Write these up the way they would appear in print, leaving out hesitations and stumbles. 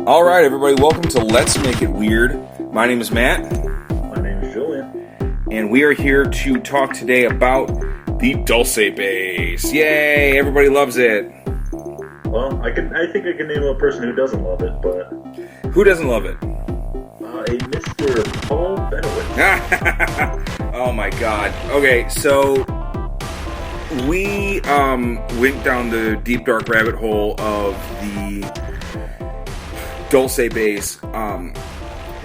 All right, everybody, welcome to Let's Make It Weird. My name is Matt. My name is Julian. And we are here to talk today about the Dulce Base. Yay, everybody loves it. Well, I think I can name a person who doesn't love it, but... Who doesn't love it? A Mr. Paul Bennewitz. Oh my god. Okay, so we went down the deep dark rabbit hole of the Dulce Base,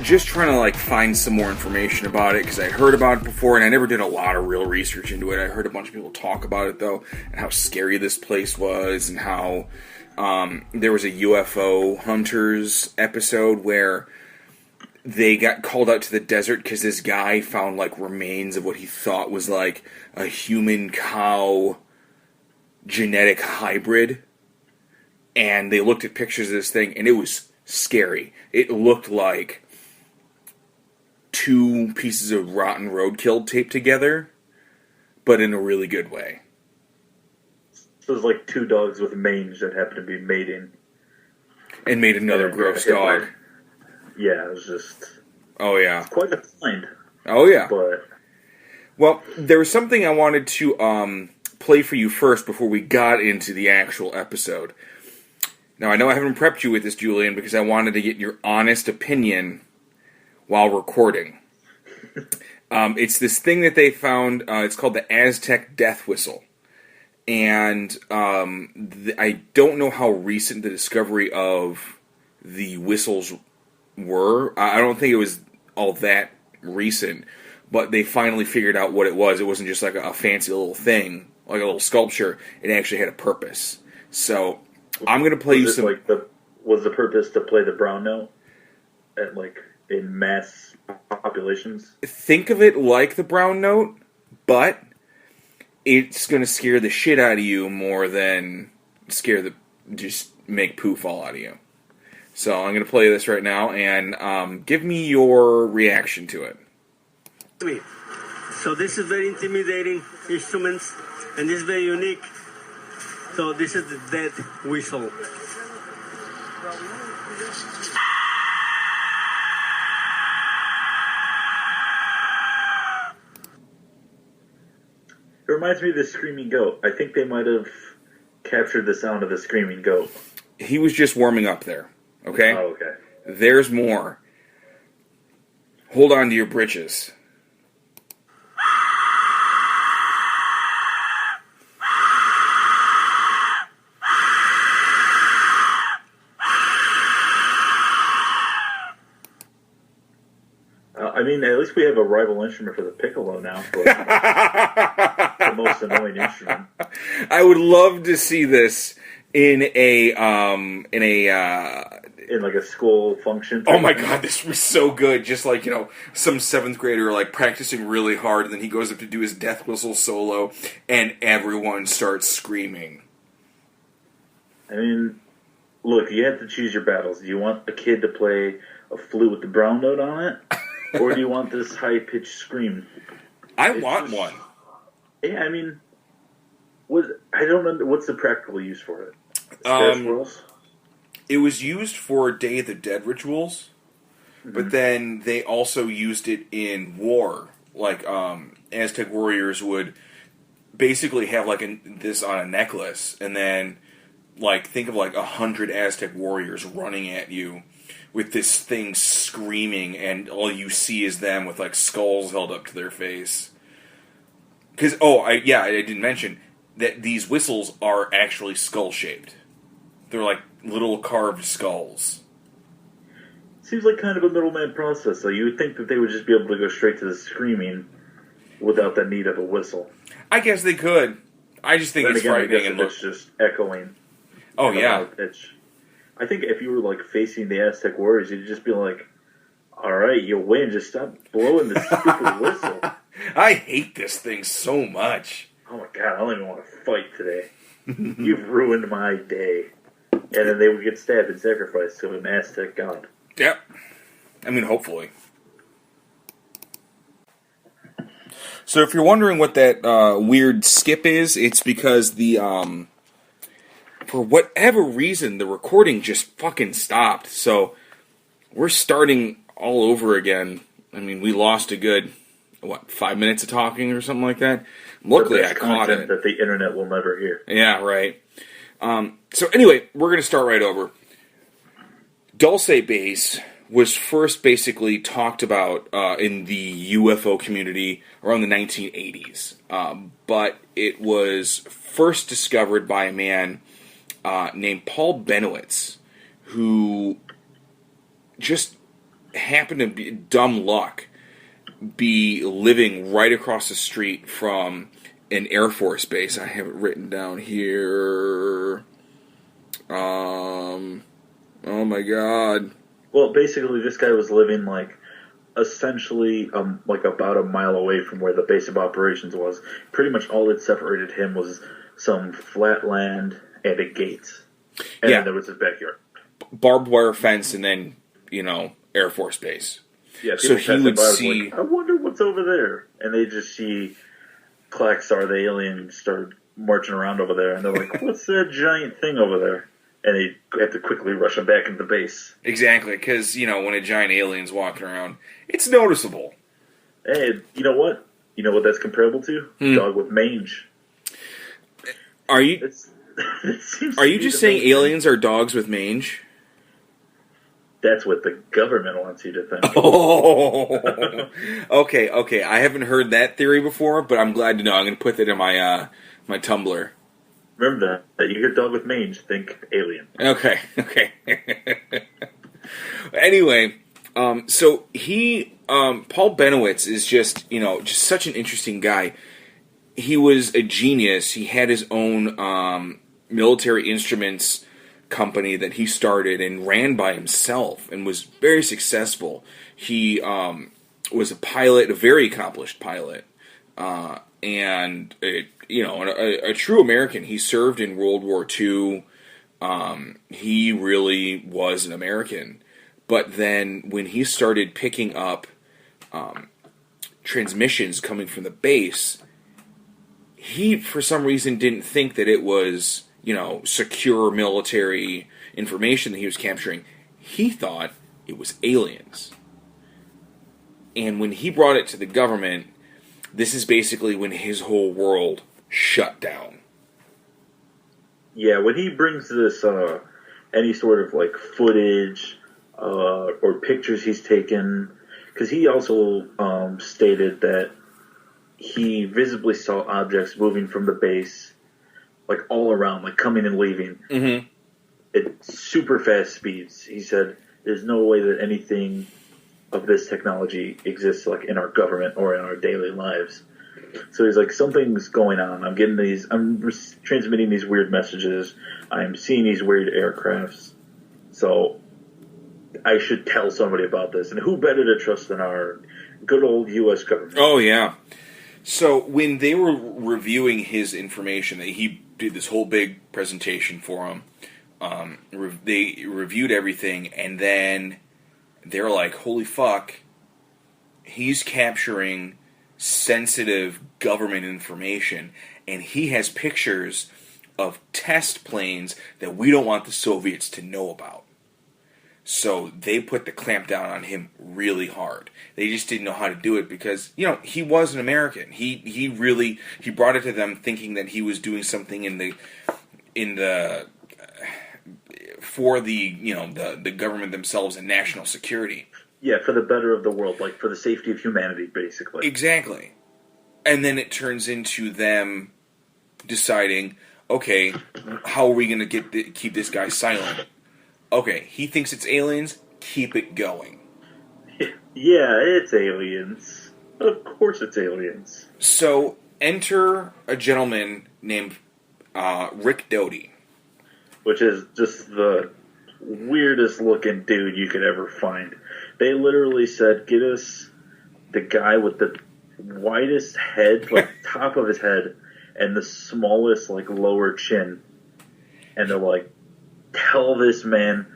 just trying to find some more information about it, because I heard about it before and I never did a lot of real research into it. I heard a bunch of people talk about it though, and how scary this place was, and how there was a UFO Hunters episode where they got called out to the desert because this guy found remains of what he thought was a human cow genetic hybrid, and they looked at pictures of this thing and it was scary. It looked like two pieces of rotten roadkill taped together, but in a really good way. So it was like two dogs with mange that happened to be mating. And made another gross dog. Yeah, it was just... Oh, yeah. It's quite a find. Oh, yeah. But... Well, there was something I wanted to play for you first before we got into the actual episode. Now, I know I haven't prepped you with this, Julian, because I wanted to get your honest opinion while recording. It's this thing that they found. It's called the Aztec death whistle. And I don't know how recent the discovery of the whistles were. I don't think it was all that recent. But they finally figured out what it was. It wasn't just a fancy little thing, like a little sculpture. It actually had a purpose. So... I'm going to play you some... Was the purpose to play the brown note at, in mass populations? Think of it like the brown note, but it's going to scare the shit out of you more than just make poo fall out of you. So I'm going to play this right now, and give me your reaction to it. So this is very intimidating instruments, and this is very unique. So this is the death whistle. It reminds me of the screaming goat. I think they might have captured the sound of the screaming goat. He was just warming up there, okay? Oh, okay. There's more. Hold on to your britches. I mean, at least we have a rival instrument for the piccolo now. For the most annoying instrument. I would love to see this in a school function. Oh my god, this was so good. Just some 7th grader practicing really hard, and then he goes up to do his death whistle solo, and everyone starts screaming. I mean, look, you have to choose your battles. Do you want a kid to play a flute with the brown note on it? Or do you want this high-pitched scream? I want one. Yeah, I mean, I don't know, what's the practical use for it? Swirls? It was used for Day of the Dead rituals, but then they also used it in war. Aztec warriors would basically have this on a necklace, and then think of 100 Aztec warriors running at you with this thing screaming, and all you see is them with skulls held up to their face. Because I didn't mention that these whistles are actually skull shaped. They're little carved skulls. Seems like kind of a middleman process. So you would think that they would just be able to go straight to the screaming without the need of a whistle. I guess they could. I just think it's frightening and it's just echoing. Oh yeah. Pitch. I think if you were facing the Aztec warriors, you'd just be like, "All right, you win. Just stop blowing this stupid whistle." I hate this thing so much. Oh my god, I don't even want to fight today. You've ruined my day. And then they would get stabbed and sacrificed to an Aztec god. Yep. I mean, hopefully. So if you're wondering what that weird skip is, it's because the for whatever reason, the recording just fucking stopped. So we're starting all over again. I mean, we lost a good, 5 minutes of talking or something like that. Luckily, I caught it. That the internet will never hear. Yeah, right. So anyway, we're going to start right over. Dulce Base was first basically talked about in the UFO community around the 1980s. But it was first discovered by a man named Paul Bennewitz, who just happened to be dumb luck, be living right across the street from an Air Force base. I have it written down here. Oh my god. Well, basically, this guy was living essentially about a mile away from where the base of operations was. Pretty much all that separated him was some flat land and a gate. And then there was his backyard. Barbed wire fence and then, Air Force base. Yeah, so he would see... I wonder what's over there. And they just see Klaxar, the alien, start marching around over there. And they're like, what's that giant thing over there? And they have to quickly rush him back into the base. Exactly, because, when a giant alien's walking around, it's noticeable. Hey, you know what? You know what that's comparable to? Dog with mange. Are you just saying aliens are dogs with mange? That's what the government wants you to think. Oh, okay. I haven't heard that theory before, but I'm glad to know. I'm going to put that in my my Tumblr. Remember that. You hear dog with mange, think alien. Okay. Anyway, so he, Paul Bennewitz is just such an interesting guy. He was a genius. He had his own military instruments company that he started and ran by himself and was very successful. He was a pilot, a very accomplished pilot, and a true American. He served in World War II. He really was an American. But then when he started picking up transmissions coming from the base, he, for some reason, didn't think that it was, secure military information that he was capturing. He thought it was aliens. And when he brought it to the government, this is basically when his whole world shut down. Yeah, when he brings this, any sort of, footage or pictures he's taken, because he also stated that he visibly saw objects moving from the base, all around, coming and leaving, at super fast speeds. He said, there's no way that anything of this technology exists, in our government or in our daily lives. So he's like, something's going on. I'm transmitting these weird messages. I'm seeing these weird aircrafts. So I should tell somebody about this. And who better to trust than our good old U.S. government? Oh, yeah. So when they were reviewing his information, he did this whole big presentation for him. They reviewed everything, and then they're like, holy fuck, he's capturing sensitive government information, and he has pictures of test planes that we don't want the Soviets to know about. So they put the clamp down on him really hard. They just didn't know how to do it because, he was an American. He brought it to them thinking that he was doing something for the government themselves and national security. Yeah, for the better of the world, for the safety of humanity, basically. Exactly. And then it turns into them deciding, okay, how are we going to keep this guy silent? Okay, he thinks it's aliens, keep it going. Yeah, it's aliens. Of course it's aliens. So, enter a gentleman named Rick Doty. Which is just the weirdest looking dude you could ever find. They literally said, get us the guy with the widest head, top of his head, and the smallest, lower chin. And they're like, tell this man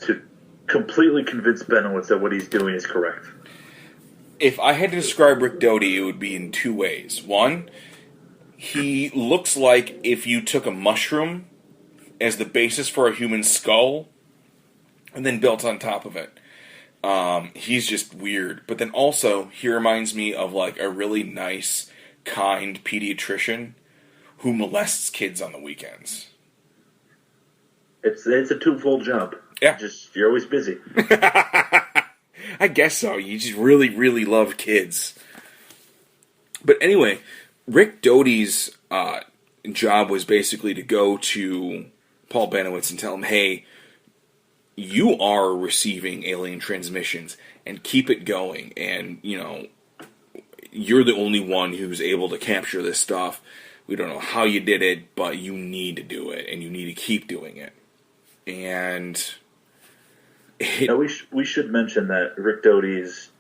to completely convince Bennewitz that what he's doing is correct. If I had to describe Rick Doty, it would be in two ways. One, he looks like if you took a mushroom as the basis for a human skull and then built on top of it. He's just weird. But then also, he reminds me of like a really nice, kind pediatrician who molests kids on the weekends. It's a twofold job. Yeah. You're always busy. I guess so. You just really, really love kids. But anyway, Rick Doty's job was basically to go to Paul Bennewitz and tell him, hey, you are receiving alien transmissions, and keep it going. And, you know, you're the only one who's able to capture this stuff. We don't know how you did it, but you need to do it, and you need to keep doing it. And now we should mention that Rick Doty's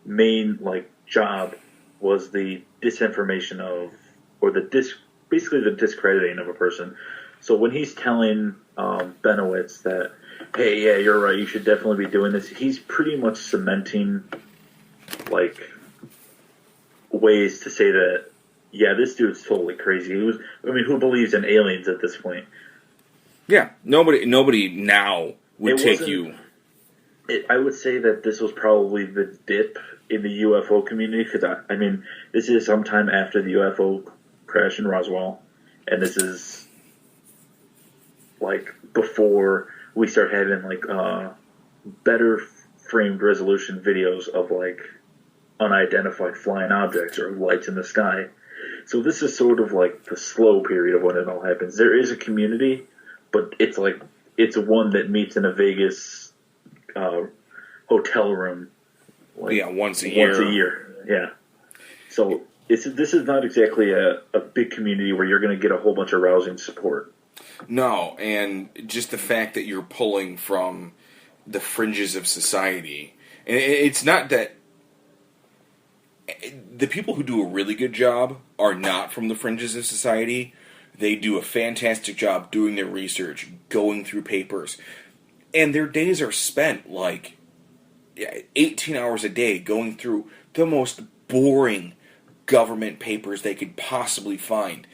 main job was the disinformation of, or basically the discrediting of a person. So when he's telling Bennewitz that, hey, yeah, you're right, you should definitely be doing this, he's pretty much cementing ways to say that, yeah, this dude's totally crazy. Who believes in aliens at this point? Yeah, nobody now would take you. I would say that this was probably the dip in the UFO community, because this is sometime after the UFO crash in Roswell, and this is before we start having better framed resolution videos of unidentified flying objects or lights in the sky. So this is sort of the slow period of when it all happens. There is a community, but it's one that meets in a Vegas hotel room. Once a year. Yeah. So this is not exactly a big community where you're going to get a whole bunch of rousing support. No, and just the fact that you're pulling from the fringes of society. And it's not that the people who do a really good job are not from the fringes of society. They do a fantastic job doing their research, going through papers. And their days are spent 18 hours a day going through the most boring government papers they could possibly find,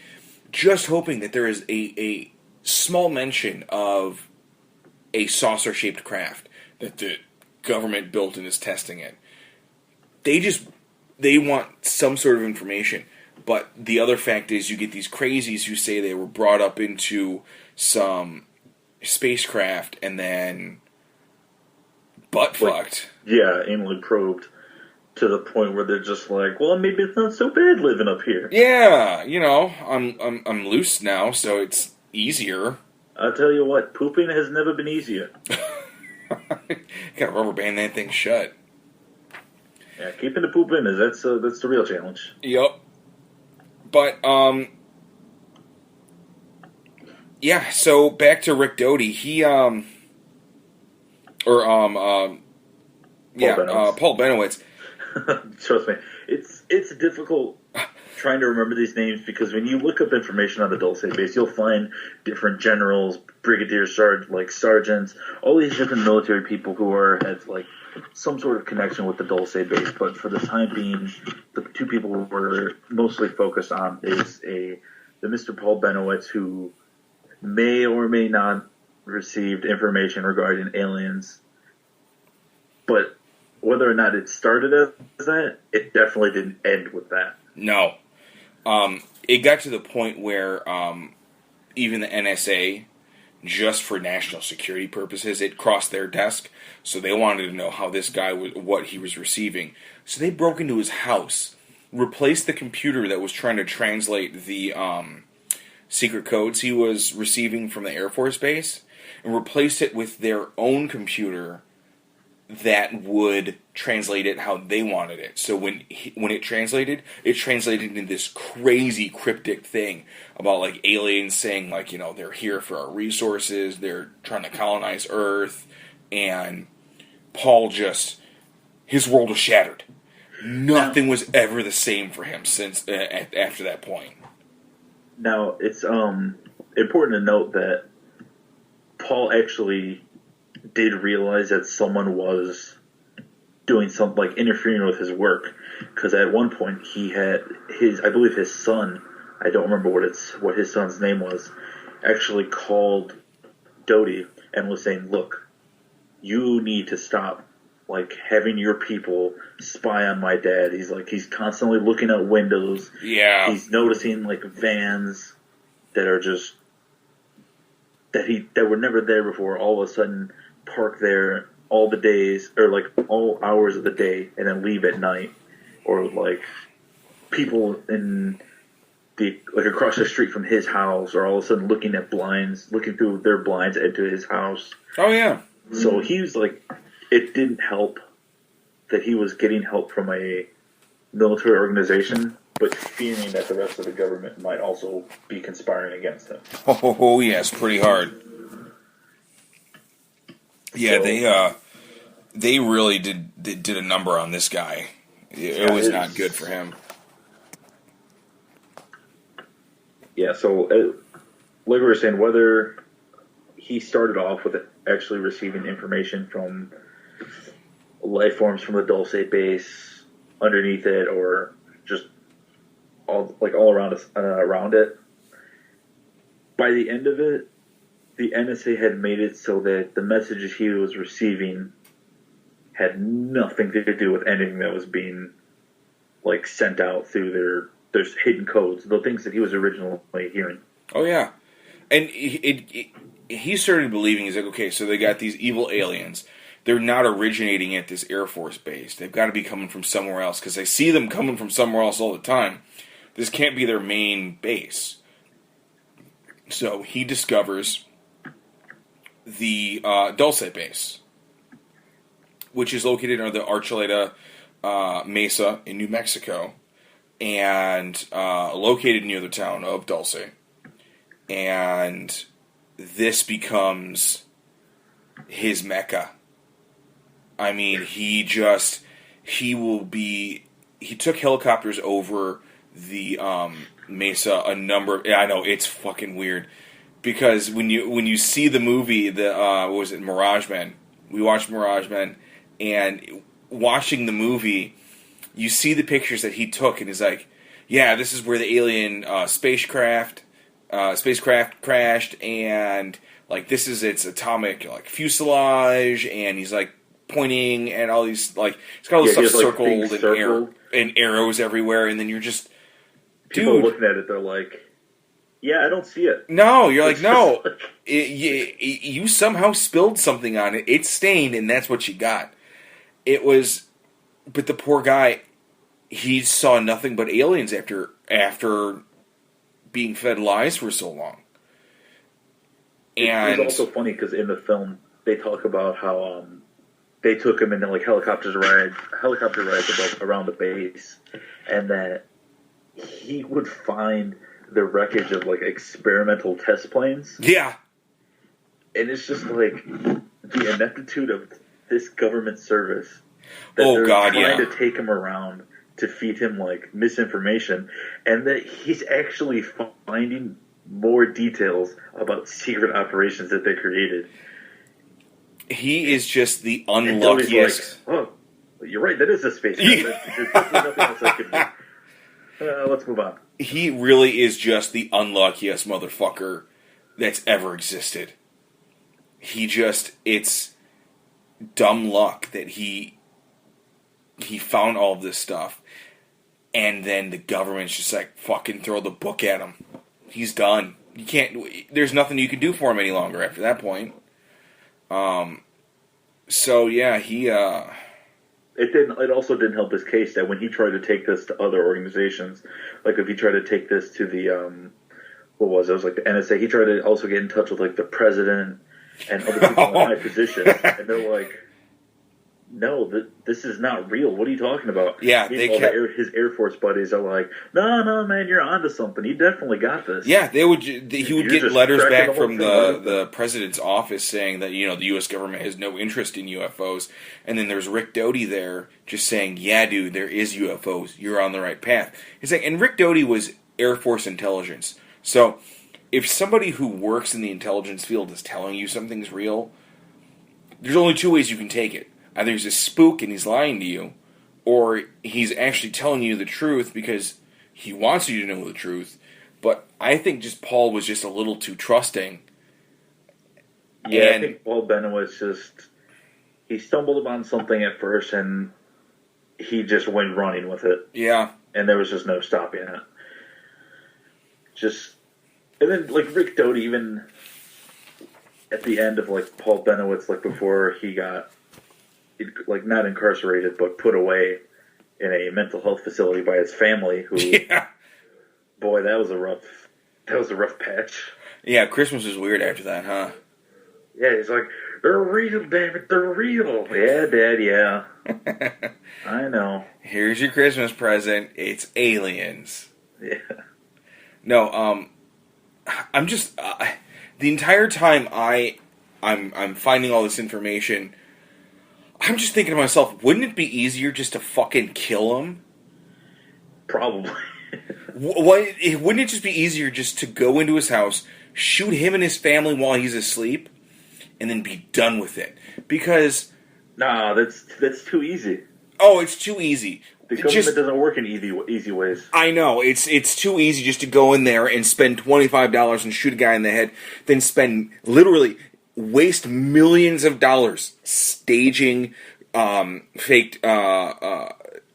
just hoping that there is a small mention of a saucer-shaped craft that the government built and is testing it. They want some sort of information. But the other fact is you get these crazies who say they were brought up into some spacecraft and then butt-fucked. Yeah, anally probed to the point where they're just well, maybe it's not so bad living up here. Yeah, I'm loose now, so it's easier. I'll tell you what, pooping has never been easier. Gotta rubber band that thing shut. Yeah, keeping the poop in that's the real challenge. Yep. But yeah. So back to Rick Doty. He Paul Bennewitz. Trust me, it's difficult trying to remember these names, because when you look up information on the Dulce Base, you'll find different generals, brigadiers, sergeants, all these different military people who had some sort of connection with the Dulce Base. But for the time being, the two people we're mostly focused on is the Mr. Paul Bennewitz, who may or may not received information regarding aliens, but whether or not it started as that, it definitely didn't end with that. No. It got to the point where even the NSA, just for national security purposes, it crossed their desk. So they wanted to know how this guy was, what he was receiving. So they broke into his house, replaced the computer that was trying to translate the secret codes he was receiving from the Air Force Base, and replaced it with their own computer that would translate it how they wanted it. So when it translated into this crazy cryptic thing about aliens saying they're here for our resources, they're trying to colonize Earth, and Paul his world was shattered. Nothing was ever the same for him since after that point. Now it's important to note that Paul actually did realize that someone was doing something, interfering with his work, because at one point he had I believe his son I don't remember what his son's name was, actually called Doty and was saying, look, you need to stop like having your people spy on my dad. He's constantly looking out windows. Yeah. He's noticing like vans that are just that were never there before, all of a sudden park there all the days or like all hours of the day and then leave at night. Or like people in like across the street from his house are all of a sudden looking through their blinds into his house. Oh yeah. So he was like, it didn't help that he was getting help from a military organization, but fearing that the rest of the government might also be conspiring against him. Oh yes, pretty hard. Yeah, so, they really did a number on this guy. It was not good for him. Yeah, so like we were saying, whether he started off with actually receiving information from life forms from the Dulce Base underneath it, or just all around it. By the end of it, the NSA had made it so that the messages he was receiving had nothing to do with anything that was being like sent out through their hidden codes, the things that he was originally hearing. Oh yeah, and he started believing, he's like, okay, so they got these evil aliens. They're not originating at this Air Force base. They've got to be coming from somewhere else because I see them coming from somewhere else all the time. This can't be their main base. So he discovers the Dulce Base, which is located on the Archuleta Mesa in New Mexico, and located near the town of Dulce. And this becomes his mecca. I mean, he took helicopters over the Mesa a number. I know it's fucking weird because when you see the movie, what was it, Mirage Men? We watched Mirage Men, and watching the movie, you see the pictures that he took, and he's like, "Yeah, this is where the alien spacecraft crashed, and like this is its atomic like fuselage," and he's like pointing at all these like it's got all this stuff circled and arrows everywhere, and then you're just people looking at it, they're like, "Yeah, I don't see it." No, you're like, no, you somehow spilled something on it. It's stained, and that's what you got. It was, but the poor guy, he saw nothing but aliens after being fed lies for so long. And it's also funny because in the film they talk about how they took him into like helicopter rides around the base, and that he would find the wreckage of like experimental test planes. Yeah, and it's just like the ineptitude of this government service that they're trying to take him around to feed him like misinformation, and that he's actually finding more details about secret operations that they created. He is just the unluckiest. Like, oh, you're right. That is a space. There's nothing else I could do. Let's move on. He really is just the unluckiest motherfucker that's ever existed. It's dumb luck that he found all of this stuff, and then the government's just like, fucking throw the book at him. He's done. You can't. There's nothing you can do for him any longer after that point. So yeah, he. It also didn't help his case that when he tried to take this to other organizations, like if he tried to take this to the what was it? It was like the NSA. He tried to also get in touch with like the president and other people in high positions, and they're like, "No, this is not real. What are you talking about?" Yeah, his Air Force buddies are like, "No, man, you're onto something. You definitely got this." Yeah, he would get letters back from the president's office saying that, the U.S. government has no interest in UFOs, and then there's Rick Doty there just saying, "Yeah, dude, there is UFOs. You're on the right path." It's like, and Rick Doty was Air Force intelligence, so if somebody who works in the intelligence field is telling you something's real, there's only two ways you can take it. Either he's a spook and he's lying to you, or he's actually telling you the truth because he wants you to know the truth, But I think just Paul was just a little too trusting. Yeah, I think Paul Bennewitz he stumbled upon something at first and he just went running with it. Yeah. And there was just no stopping it. And then, like, Rick Doty, even at the end of, like, Paul Bennewitz, like, before he got, like, not incarcerated, but put away in a mental health facility by his family, who, boy, that was a rough patch. Yeah, Christmas was weird after that, huh? Yeah, he's like, they're real, damn it, they're real. Yeah, Dad, yeah. I know. Here's your Christmas present. It's aliens. Yeah. No, I'm just the entire time I'm finding all this information, I'm just thinking to myself, wouldn't it be easier just to fucking kill him? Probably. Wouldn't it just be easier just to go into his house, shoot him and his family while he's asleep, and then be done with it? Because nah, that's too easy. Oh, it's too easy. The government doesn't work in easy ways. I know. It's too easy just to go in there and spend $25 and shoot a guy in the head, then literally waste millions of dollars staging faked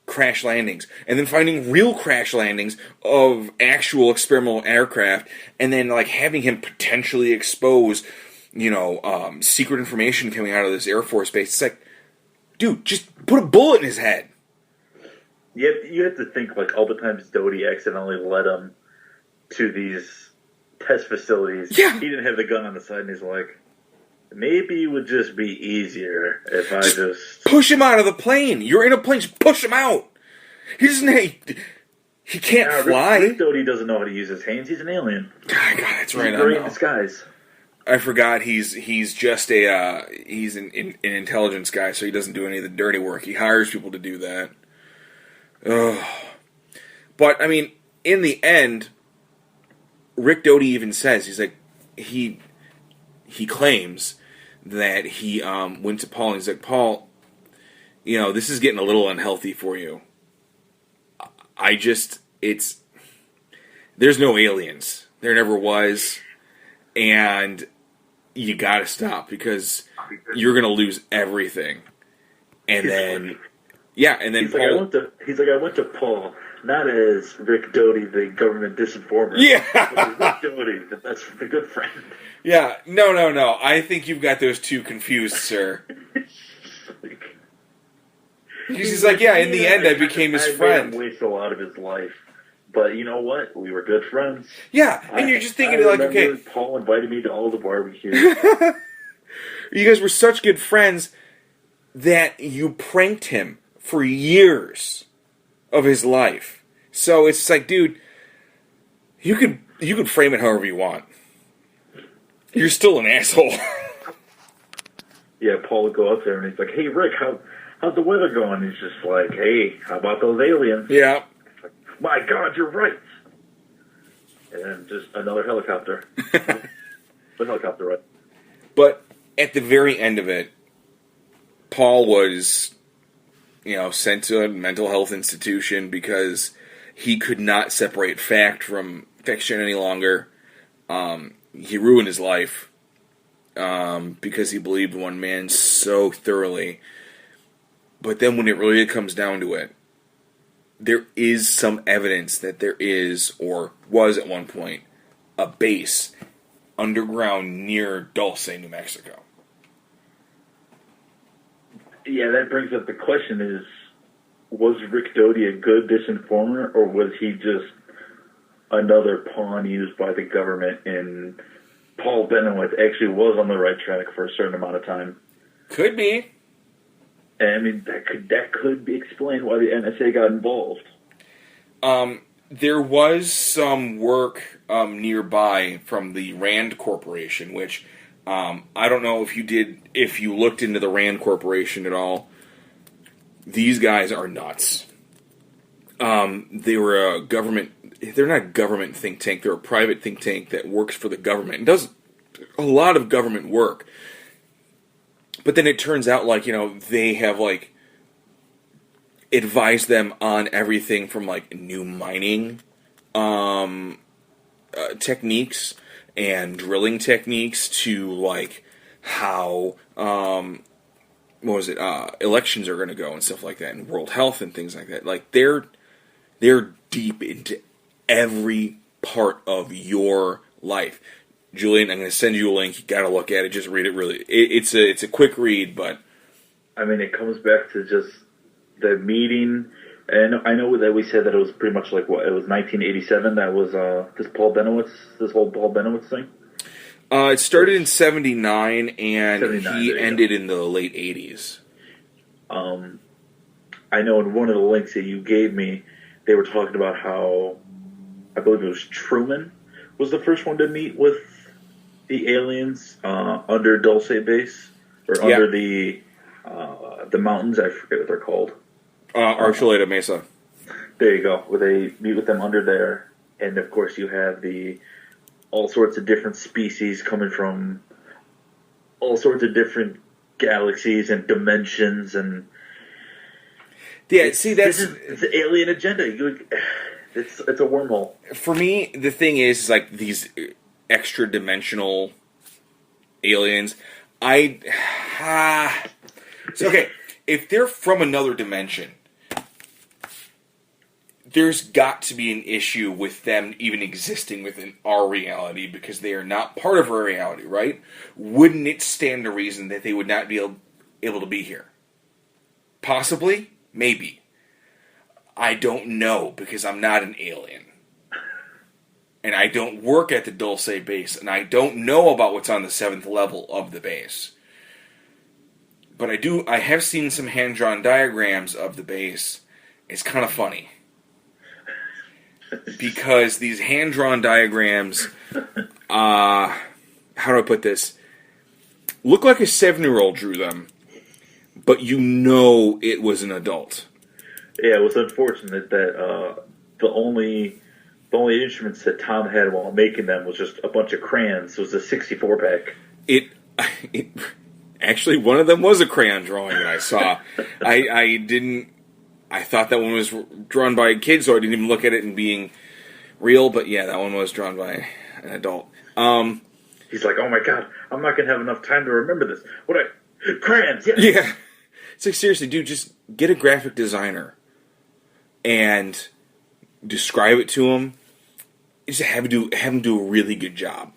crash landings, and then finding real crash landings of actual experimental aircraft, and then like having him potentially expose, secret information coming out of this Air Force base. It's like, dude, just put a bullet in his head. You have to think, like, all the times Doty accidentally led him to these test facilities. Yeah. He didn't have the gun on the side, and he's like, maybe it would just be easier if I just... Push him out of the plane. You're in a plane, just push him out. He can't fly. Rick Doty doesn't know how to use his hands. He's an alien. God, that's right. He's great in disguise. I forgot he's just he's an intelligence guy, so he doesn't do any of the dirty work. He hires people to do that. Ugh. But, I mean, in the end, Rick Doty even says, he's like, he claims that he went to Paul and he's like, Paul, this is getting a little unhealthy for you. There's no aliens. There never was. And you gotta stop because you're gonna lose everything. And then... Yeah, and then he's Paul... Like, I went to Paul, not as Rick Doty, the government disinformer. Yeah. But Rick Doty, that's the good friend. Yeah, no. I think you've got those two confused, sir. He's like, yeah, in the end, I became his friend. I made him waste a lot of his life. But you know what? We were good friends. Yeah, and you're just thinking, like, okay... Paul invited me to all the barbecues. You guys were such good friends that you pranked him for years of his life. So it's like, dude, you could frame it however you want. You're still an asshole. Yeah, Paul would go up there and he's like, hey, Rick, how's the weather going? He's just like, hey, how about those aliens? Yeah. Like, my God, you're right. And then just another helicopter. But helicopter, right? But at the very end of it, Paul was... sent to a mental health institution because he could not separate fact from fiction any longer. He ruined his life because he believed one man so thoroughly. But then when it really comes down to it, there is some evidence that there is, or was at one point, a base underground near Dulce, New Mexico. Yeah, that brings up the question is, was Rick Doty a good disinformer, or was he just another pawn used by the government, and Paul Bennewitz actually was on the right track for a certain amount of time? Could be. And, I mean, that could be explained why the NSA got involved. There was some work nearby from the Rand Corporation, which... I don't know if you looked into the Rand Corporation at all. These guys are nuts. They were they're not a government think tank, they're a private think tank that works for the government and does a lot of government work. But then it turns out, like, they have, like, advised them on everything from, like, new mining, techniques and drilling techniques to like how elections are going to go and stuff like that, and world health and things like that. Like they're deep into every part of your life. Julian, I'm going to send you a link. You got to look at it. Just read it. Really, it's a quick read, but I mean, it comes back to just the meeting. And I know that we said that it was pretty much like what it was 1987. That was this whole Paul Bennewitz thing. It started in '79, and 79, he ended in the late '80s. I know in one of the links that you gave me, they were talking about how I believe it was Truman was the first one to meet with the aliens under Dulce Base or under the mountains. I forget what they're called. Archuleta Mesa. There you go. Where they meet with them under there, and of course you have all sorts of different species coming from all sorts of different galaxies and dimensions, and it's the alien agenda. It's a wormhole. For me, the thing is like these extra dimensional aliens. Okay, if they're from another dimension, there's got to be an issue with them even existing within our reality because they are not part of our reality, right? Wouldn't it stand to reason that they would not be able to be here? Possibly, maybe. I don't know because I'm not an alien. And I don't work at the Dulce Base, and I don't know about what's on the 7th level of the base. But I have seen some hand-drawn diagrams of the base. It's kind of funny. Because these hand-drawn diagrams, how do I put this? Look like a 7-year-old drew them, but you know it was an adult. Yeah, it was unfortunate that the only instruments that Tom had while making them was just a bunch of crayons. It was a 64-pack. It actually, one of them was a crayon drawing that I saw. I thought that one was drawn by a kid, so I didn't even look at it and being real. But yeah, that one was drawn by an adult. He's like, "Oh my god, I'm not gonna have enough time to remember this." Crayons? Yes. Yeah. It's like seriously, dude, just get a graphic designer and describe it to him. Just have him do a really good job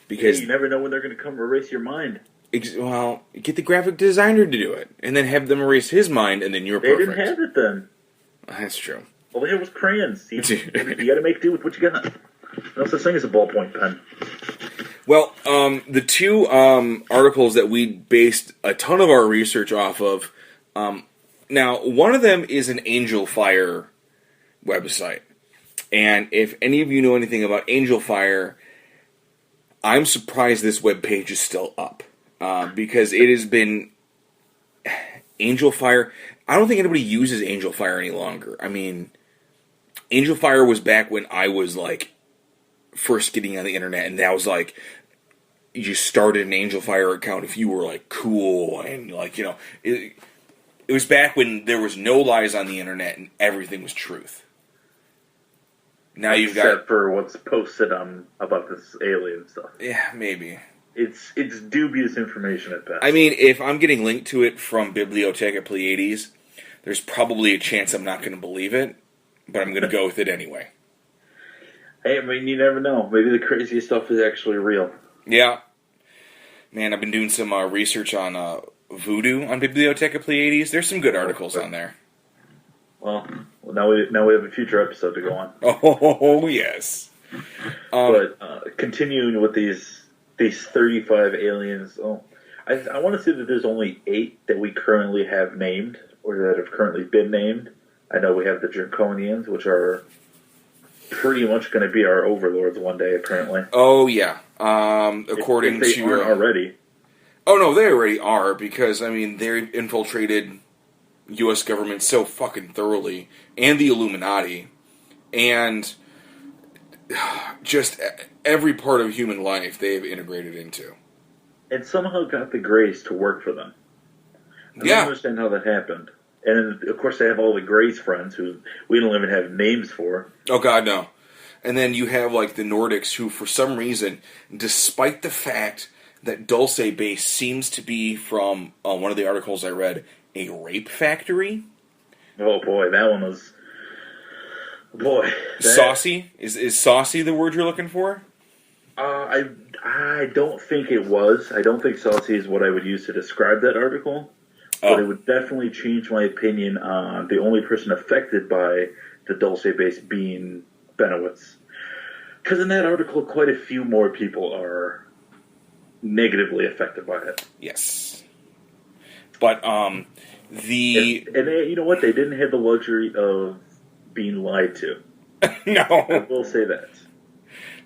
because you never know when they're gonna come erase your mind. Well, get the graphic designer to do it, and then have them erase his mind, and then you're perfect. They didn't have it then. That's true. All they had was crayons. You got to make do with what you got. No such thing as a ballpoint pen. Well, the two articles that we based a ton of our research off of, now, one of them is an Angel Fire website. And if any of you know anything about Angel Fire, I'm surprised this webpage is still up. Because it has been Angel Fire. I don't think anybody uses Angel Fire any longer. I mean, Angel Fire was back when I was like first getting on the internet, and that was like you started an Angel Fire account if you were like cool and like it was back when there was no lies on the internet and everything was truth. Now except for what's posted on about this alien stuff. Yeah, maybe. It's dubious information at best. I mean, if I'm getting linked to it from Bibliotheca Pleiades, there's probably a chance I'm not going to believe it, but I'm going to go with it anyway. Hey, I mean, you never know. Maybe the craziest stuff is actually real. Yeah. Man, I've been doing some research on voodoo on Bibliotheca Pleiades. There's some good articles on there. Well, now we have a future episode to go on. Oh, yes. But continuing with these 35 aliens. Oh, I want to say that there's only 8 that we currently have named, or that have currently been named. I know we have the Draconians, which are pretty much going to be our overlords one day, apparently. Oh, yeah. According if they aren't already. Oh, no, they already are, because, I mean, they infiltrated U.S. government so fucking thoroughly, and the Illuminati, and just every part of human life they've integrated into. And somehow got the Greys to work for them. I don't understand how that happened. And, of course, they have all the Greys friends who we don't even have names for. Oh, God, no. And then you have, like, the Nordics who, for some reason, despite the fact that Dulce Base seems to be, from one of the articles I read, a rape factory. Oh, boy, that one was... Boy. Saucy? Is saucy the word you're looking for? I don't think it was. I don't think saucy is what I would use to describe that article. But it would definitely change my opinion on the only person affected by the Dulce Base being Bennewitz. Because in that article, quite a few more people are negatively affected by it. Yes. But, And they, you know what? They didn't have the luxury of being lied to. No. I will say that.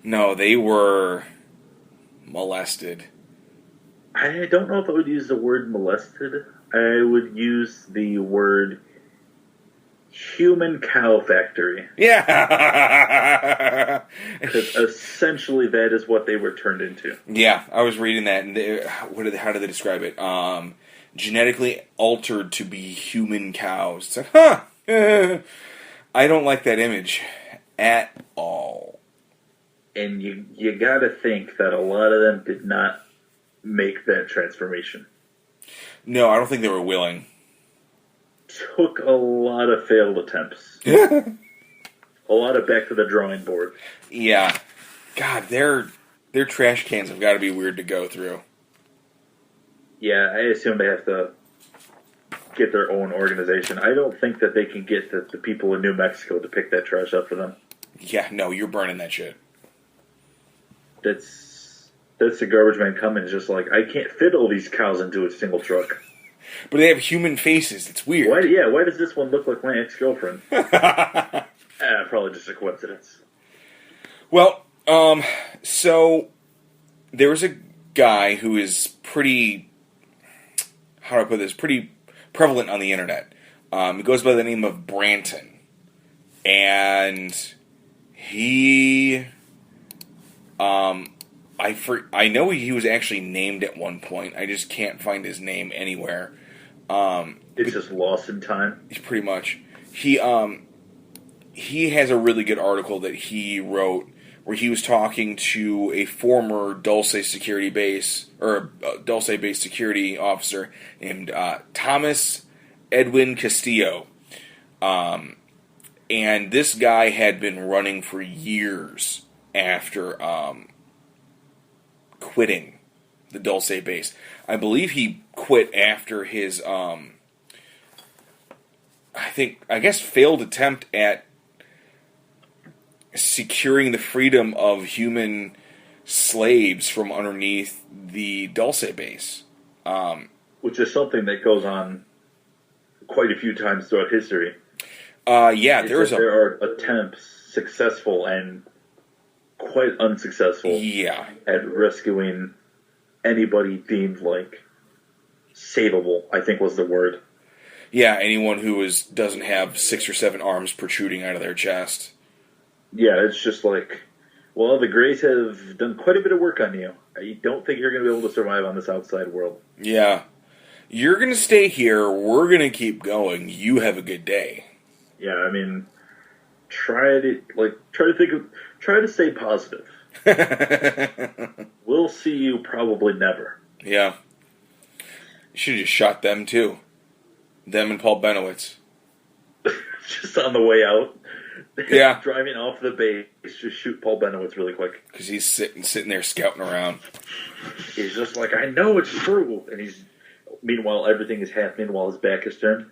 No, they were molested. I don't know if I would use the word molested. I would use the word human cow factory. Yeah. Because essentially that is what they were turned into. Yeah, I was reading that, and how did they describe it? Genetically altered to be human cows. It's like, I don't like that image at all. And you gotta think that a lot of them did not make that transformation. No, I don't think they were willing. Took a lot of failed attempts. A lot of back to the drawing board. Yeah. God, their trash cans have got to be weird to go through. Yeah, I assume they have to get their own organization. I don't think that they can get the people in New Mexico to pick that trash up for them. Yeah, no, you're burning that shit. That's the garbage man coming. It's just like, I can't fit all these cows into a single truck. But they have human faces. It's weird. Why does this one look like my ex-girlfriend? Probably just a coincidence. Well, so there was a guy who is pretty, how do I put this, pretty prevalent on the internet. He goes by the name of Branton. And he, I know he was actually named at one point. I just can't find his name anywhere. It's just lost in time. Pretty much. He has a really good article that he wrote where he was talking to a former Dulce Base security officer named Thomas Edwin Castillo. And this guy had been running for years after quitting the Dulce Base. I believe he quit after his, failed attempt at securing the freedom of human slaves from underneath the Dulce Base. Which is something that goes on quite a few times throughout history. There are attempts, successful and quite unsuccessful, at rescuing anybody deemed like savable, I think was the word. Yeah, anyone who doesn't have 6 or 7 arms protruding out of their chest. Yeah, it's just like, well, the Greys have done quite a bit of work on you. I don't think you're going to be able to survive on this outside world. Yeah. You're going to stay here. We're going to keep going. You have a good day. Yeah, I mean, try to stay positive. We'll see you probably never. Yeah. You should have just shot them too. Them and Paul Bennewitz. Just on the way out. Yeah. Driving off the base, just shoot Paul Bennewitz really quick. Because he's sitting there scouting around. He's just like, I know it's true. And meanwhile, everything is happening while his back is turned.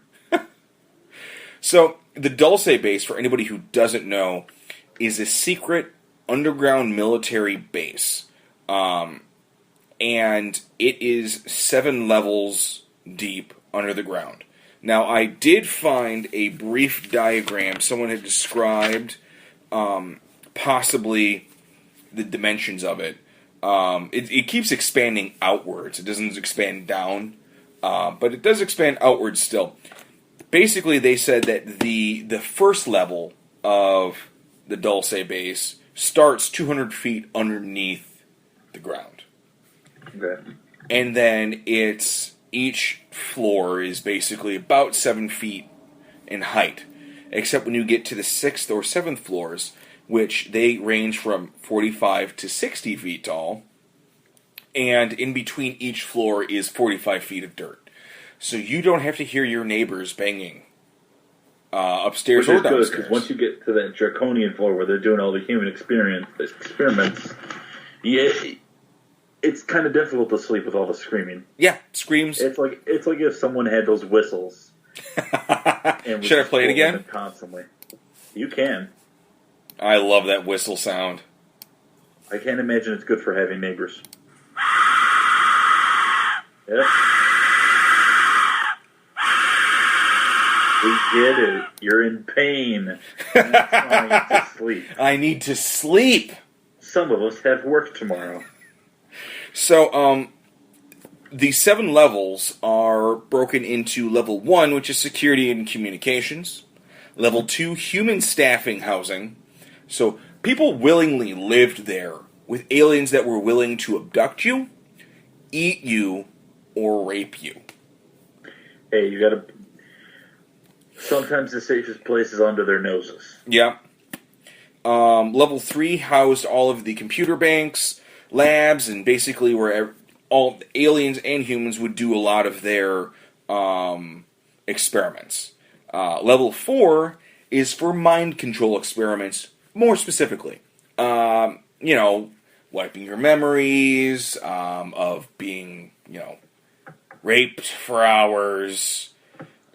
So, the Dulce Base, for anybody who doesn't know, is a secret underground military base. And it is 7 levels deep under the ground. Now, I did find a brief diagram. Someone had described possibly the dimensions of it. It keeps expanding outwards. It doesn't expand down, but it does expand outwards still. Basically, they said that the first level of the Dulce Base starts 200 feet underneath the ground. Okay. And then each floor is basically about 7 feet in height. Except when you get to the 6th or 7th floors, which they range from 45 to 60 feet tall, and in between each floor is 45 feet of dirt. So you don't have to hear your neighbors banging upstairs or downstairs. Because once you get to that draconian floor where they're doing all the human experiments, it's kind of difficult to sleep with all the screaming. Yeah, screams. It's like if someone had those whistles. And should I play it again? Constantly. You can. I love that whistle sound. I can't imagine it's good for having neighbors. Yep. We get it. You're in pain. You're trying to sleep. I need to sleep. Some of us have work tomorrow. So, the 7 levels are broken into level 1, which is security and communications. Level 2, human staffing housing. So, people willingly lived there with aliens that were willing to abduct you, eat you, or rape you. Hey, you gotta... Sometimes the safest place is under their noses. Yeah. Level 3 housed all of the computer banks, labs, and basically where all aliens and humans would do a lot of their experiments. Level 4 is for mind control experiments, more specifically. Wiping your memories, of being, raped for hours.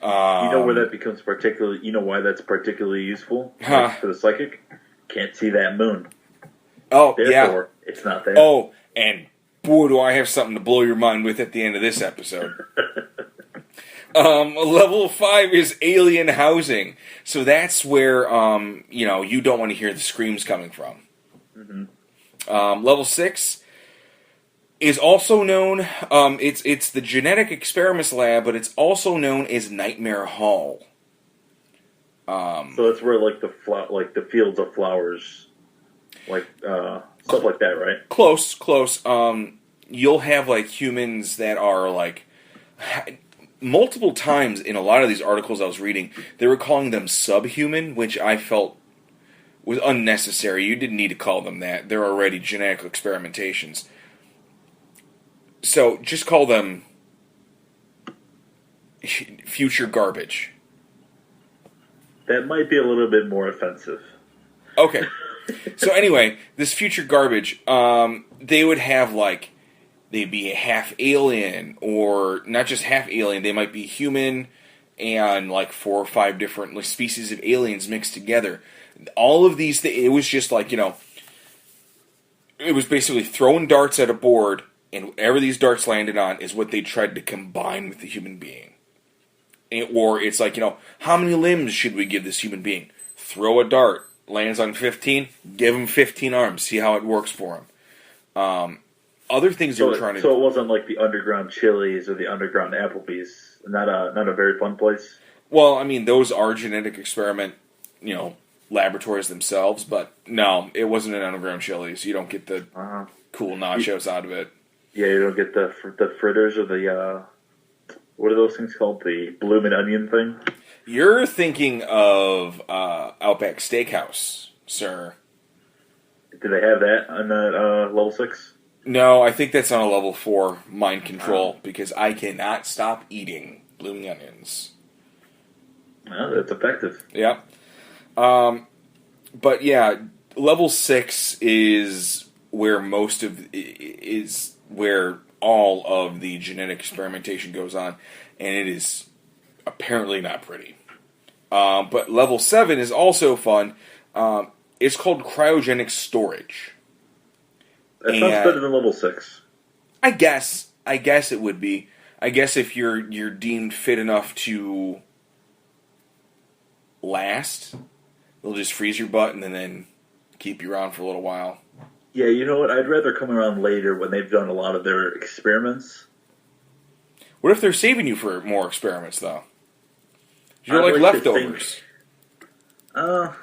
You know where that becomes particularly... You know why that's particularly useful? For the psychic? Can't see that moon. Oh, Therefore, it's not there. Oh, and boy, do I have something to blow your mind with at the end of this episode. Level 5 is alien housing. So that's where, you don't want to hear the screams coming from. Mm-hmm. Level 6 is also known, it's the genetic experiments lab, but it's also known as Nightmare Hall. So that's where, the fields of flowers, stuff like that, right? Close. You'll have, humans that are, multiple times in a lot of these articles I was reading, they were calling them subhuman, which I felt was unnecessary. You didn't need to call them that. They're already genetic experimentations. So, just call them future garbage. That might be a little bit more offensive. Okay. So anyway, this future garbage, they would have, they'd be a half alien, or not just half alien, they might be human and, 4 or 5 different species of aliens mixed together. All of these, it was just it was basically throwing darts at a board, and whatever these darts landed on is what they tried to combine with the human being. Or it's how many limbs should we give this human being? Throw a dart, lands on 15, give him 15 arms, see how it works for him. Other things they were trying to do. So it wasn't like the underground Chili's or the underground Applebee's. Not a very fun place? Well, those are genetic experiment, laboratories themselves, but no, it wasn't an underground Chili's. You don't get the cool nachos out of it. Yeah, you don't get the fritters or the, what are those things called? The bloomin' onion thing? You're thinking of Outback Steakhouse, sir. Do they have that on that level 6? No, I think that's on a level 4 mind control, because I cannot stop eating blooming onions. Well, that's effective. Yeah. But yeah, level 6 is where where all of the genetic experimentation goes on, and it is apparently not pretty. But level 7 is also fun. It's called cryogenic storage. That sounds better than level 6. I guess it would be. I guess if you're deemed fit enough to last, they'll just freeze your butt and then keep you around for a little while. Yeah, you know what? I'd rather come around later when they've done a lot of their experiments. What if they're saving you for more experiments, though? You're like leftovers. I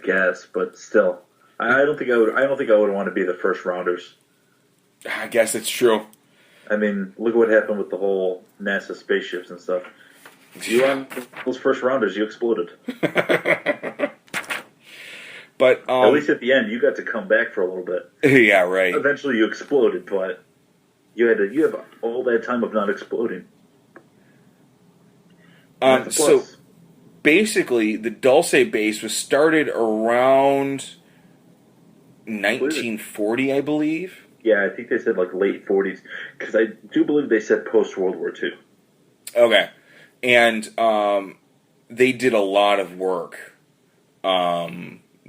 guess, but still, I don't think I would want to be the first rounders. I guess it's true. Look what happened with the whole NASA spaceships and stuff. You on those first rounders, you exploded. But at least at the end, you got to come back for a little bit. Yeah, right. Eventually, you exploded, but you have all that time of not exploding. So basically, the Dulce Base was started around 1940, I believe. Yeah, I think they said like late 40s, because I do believe they said post World War II. Okay, and they did a lot of work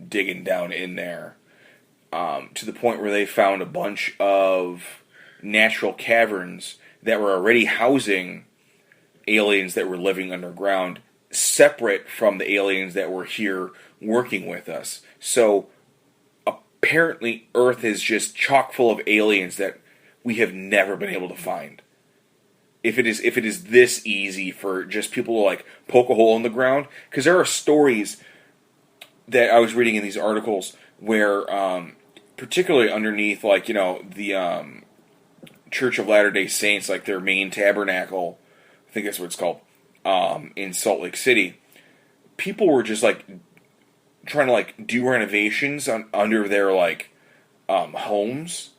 digging down in there to the point where they found a bunch of natural caverns that were already housing aliens that were living underground, separate from the aliens that were here working with us. So apparently Earth is just chock full of aliens that we have never been able to find. If it is this easy for just people to like poke a hole in the ground, because there are stories that I was reading in these articles where, particularly underneath, like, you know, the Church of Latter-day Saints, like their main tabernacle, I think that's what it's called, in Salt Lake City, people were just like trying to like do renovations under their like homes,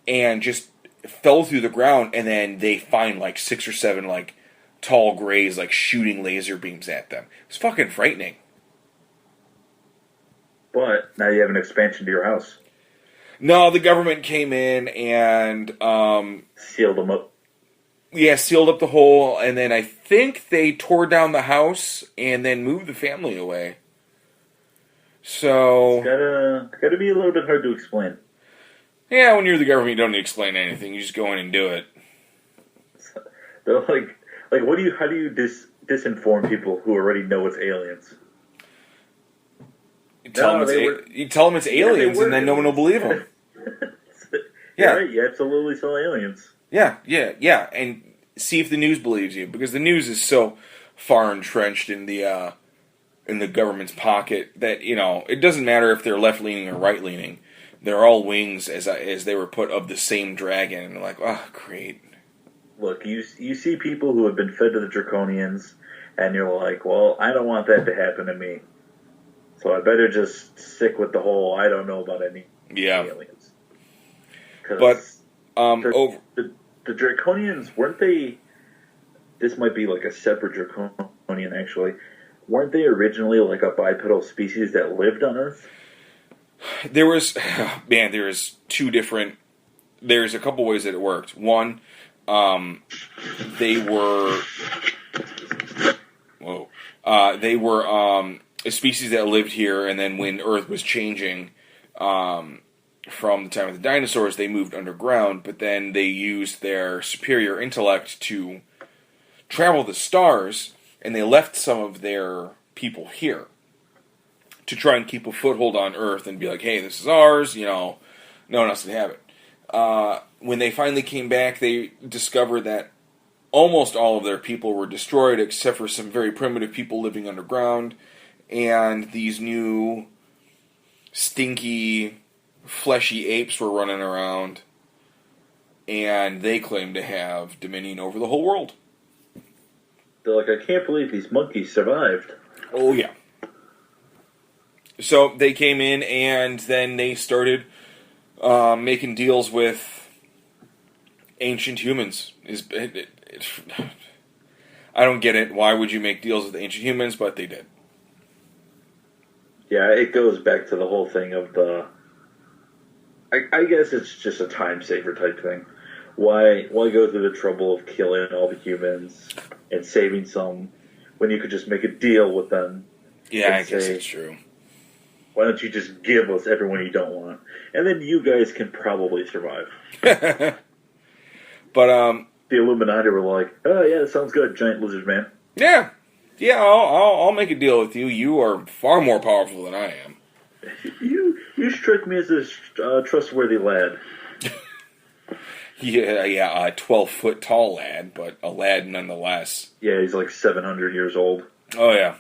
and just fell through the ground, and then they find like 6 or 7 like tall grays like shooting laser beams at them. It's fucking frightening. But now you have an expansion to your house. No, the government came in and sealed them up. Yeah, sealed up the hole, and then I think they tore down the house and then moved the family away. So it's gotta be a little bit hard to explain. Yeah, when you're the government, you don't need to explain anything. You just go in and do it. They're like how do you disinform people who already know it's aliens? You tell them it's aliens, and then no one will believe them. Yeah, right. You absolutely saw aliens. Yeah, and see if the news believes you, because the news is so far entrenched in the government's pocket that, you know, it doesn't matter if they're left leaning or right leaning. They're all wings, as they were put, of the same dragon, and they're like, oh, great. Look, you see people who have been fed to the draconians, and you're like, well, I don't want that to happen to me, so I better just stick with the whole I don't know about any aliens. But the draconians, weren't they? This might be like a separate draconian, actually. Weren't they originally like a bipedal species that lived on Earth? There's a couple ways that it worked. One, they were a species that lived here, and then when Earth was changing, from the time of the dinosaurs, they moved underground, but then they used their superior intellect to travel the stars, and they left some of their people here to try and keep a foothold on Earth and be like, hey, this is ours, you know, no one else can have it. When they finally came back, they discovered that almost all of their people were destroyed, except for some very primitive people living underground, and these new stinky, fleshy apes were running around, and they claimed to have dominion over the whole world. They're like, I can't believe these monkeys survived. Oh, yeah. So they came in, and then they started making deals with ancient humans. I don't get it. Why would you make deals with ancient humans? But they did. Yeah, it goes back to the whole thing of the... I guess it's just a time saver type thing. Why go through the trouble of killing all the humans and saving some when you could just make a deal with them? Yeah, I guess it's true. Why don't you just give us everyone you don't want? And then you guys can probably survive. But, the Illuminati were like, oh yeah, that sounds good, giant lizard man. Yeah, I'll make a deal with you. You are far more powerful than I am. You strike me as a trustworthy lad. Yeah, a 12-foot tall lad, but a lad nonetheless. Yeah, he's like 700 years old. Oh, yeah.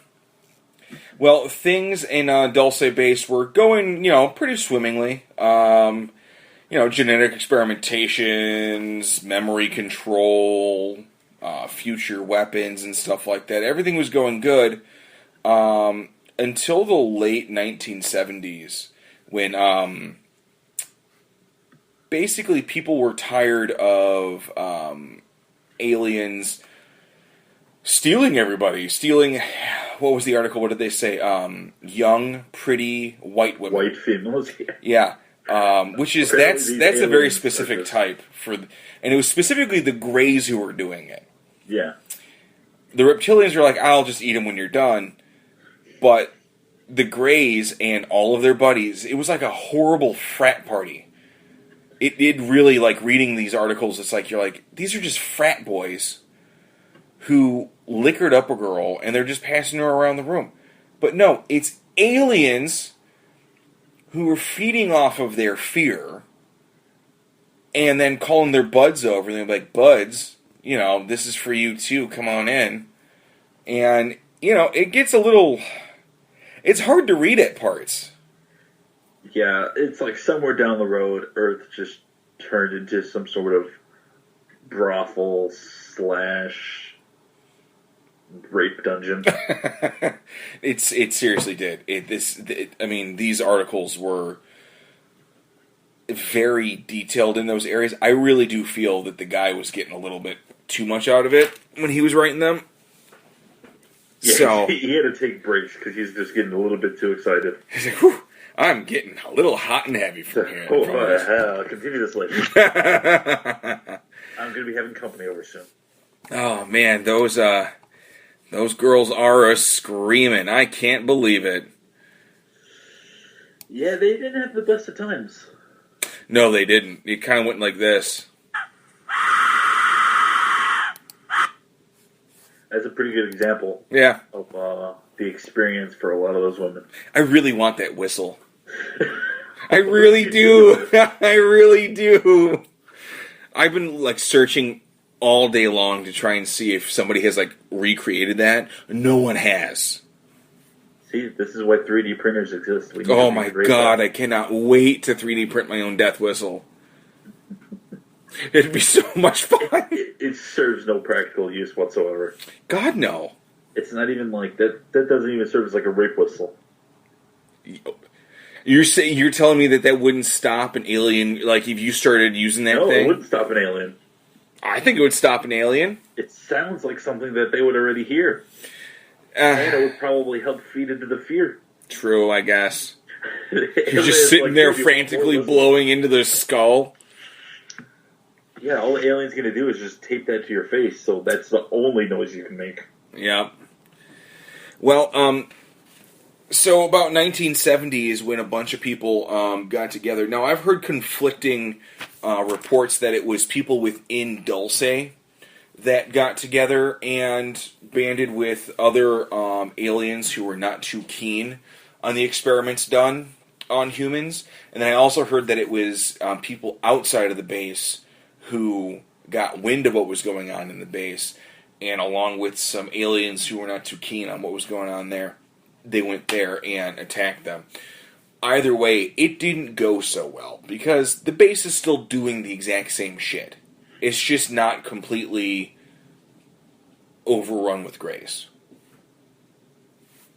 Well, things in Dulce Base were going, pretty swimmingly. Genetic experimentations, memory control, future weapons and stuff like that. Everything was going good until the late 1970s, when basically people were tired of aliens stealing everybody. What was the article? What did they say? Young, pretty, white women. White females, yeah. Which is, that's a very specific type and it was specifically the Greys who were doing it. Yeah. The reptilians are like, I'll just eat them when you're done. But the Greys and all of their buddies, it was like a horrible frat party. It really, like, reading these articles, it's like, you're like, these are just frat boys who liquored up a girl and they're just passing her around the room. But no, it's aliens who are feeding off of their fear and then calling their buds over, and they're like, buds, this is for you too, come on in. And, it gets a little... It's hard to read at parts. Yeah, it's like somewhere down the road, Earth just turned into some sort of brothel / rape dungeon. It seriously did. These articles were very detailed in those areas. I really do feel that the guy was getting a little bit too much out of it when he was writing them. Yeah, so he had to take breaks because he's just getting a little bit too excited. He's like, whew, I'm getting a little hot and heavy from here. Hell, continue this later. I'm going to be having company over soon. Oh, man, those girls are screaming. I can't believe it. Yeah, they didn't have the best of times. No, they didn't. It kind of went like this. That's a pretty good example. Yeah. Of the experience for a lot of those women. I really want that whistle. I really do. I really do. I've been like searching all day long to try and see if somebody has like recreated that. No one has. See, this is why 3D printers exist. Oh my god, I cannot wait to 3D print my own death whistle. It'd be so much fun. It serves no practical use whatsoever. God, no. It's not even like that. That doesn't even serve as like a rape whistle. You're telling me that wouldn't stop an alien? Like if you started using that thing? No, it wouldn't stop an alien. I think it would stop an alien. It sounds like something that they would already hear. And it would probably help feed into the fear. True, I guess. You're just sitting there frantically blowing into their skull. Yeah, all the alien's going to do is just tape that to your face, so that's the only noise you can make. Yeah. Well, so about 1970 is when a bunch of people got together. Now, I've heard conflicting reports that it was people within Dulce that got together and banded with other aliens who were not too keen on the experiments done on humans. And then I also heard that it was people outside of the base who got wind of what was going on in the base, and along with some aliens who were not too keen on what was going on there, they went there and attacked them. Either way, it didn't go so well, because the base is still doing the exact same shit. It's just not completely overrun with Greys.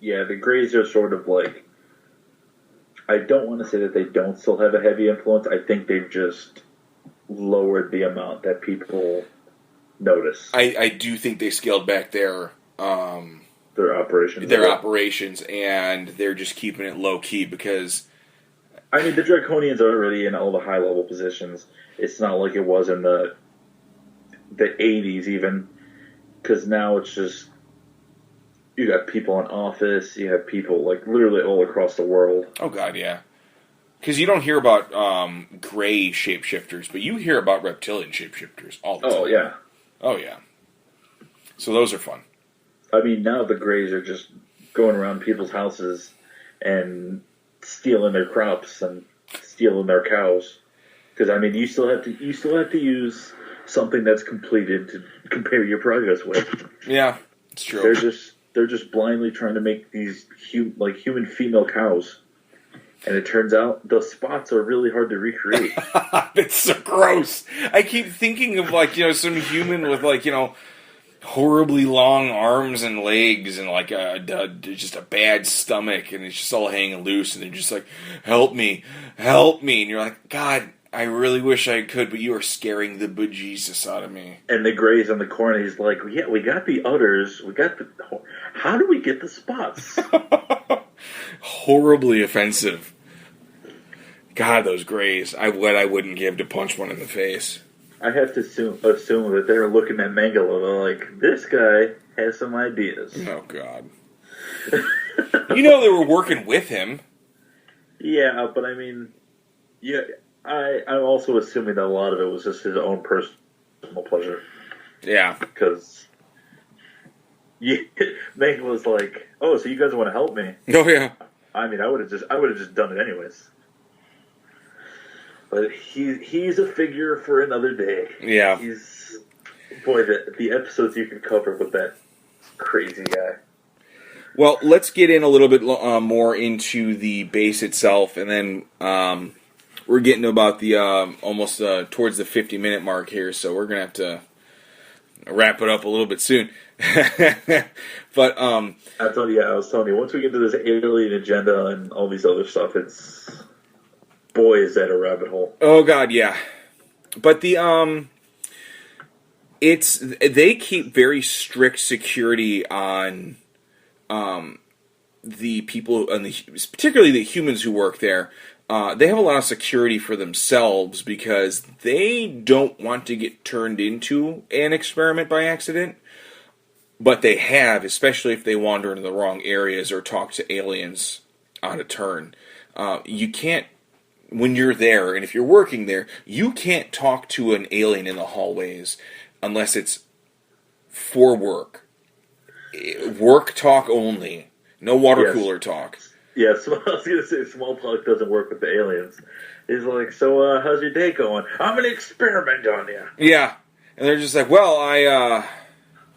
Yeah, the Greys are sort of like... I don't want to say that they don't still have a heavy influence. I think they've just lowered the amount that people notice. I do think they scaled back their operations, and they're just keeping it low key because... I mean, the Draconians are already in all the high level positions. It's not like it was in the 80s even, because now it's just you got people in office, you have people like literally all across the world. Oh god, yeah. Because you don't hear about gray shapeshifters, but you hear about reptilian shapeshifters all the time. Oh, yeah. Oh, yeah. So those are fun. I mean, now the Greys are just going around people's houses and stealing their crops and stealing their cows. Because, I mean, you still have to use something that's completed to compare your progress with. Yeah, it's true. They're just blindly trying to make these human female cows. And it turns out the spots are really hard to recreate. That's so gross. I keep thinking of some human with horribly long arms and legs and like just a bad stomach, and it's just all hanging loose, and they're just like, help me, and you're like, God, I really wish I could, but you are scaring the bejesus out of me. And the Gray's on the corner, he's like, yeah, we got the udders, how do we get the spots? Horribly offensive. God, those Grays, I wouldn't give to punch one in the face. I have to assume that they're looking at Mangala like, this guy has some ideas. Oh, God. You know they were working with him. Yeah, but I mean, yeah, I'm also assuming that a lot of it was just his own personal pleasure. Yeah. Because Mangala's like, oh, so you guys want to help me? Oh, yeah. I mean, I would have just done it anyways. But he's a figure for another day. Yeah. Boy, the episodes you can cover with that crazy guy. Well, let's get in a little bit more into the base itself, and then we're getting to about the almost towards the 50-minute mark here, so we're gonna have to wrap it up a little bit soon. But I was telling you, once we get to this alien agenda and all these other stuff, boy, is that a rabbit hole. Oh God, yeah. But they keep very strict security on the people, particularly the humans who work there. They have a lot of security for themselves because they don't want to get turned into an experiment by accident. But they have, especially if they wander into the wrong areas or talk to aliens on a turn. You can't. When you're there, and if you're working there, you can't talk to an alien in the hallways unless it's for work. Work talk only. No water cooler talk. Yeah, I was going to say small talk doesn't work with the aliens. He's like, so how's your day going? I'm going to experiment on you. Yeah. And they're just like, well, I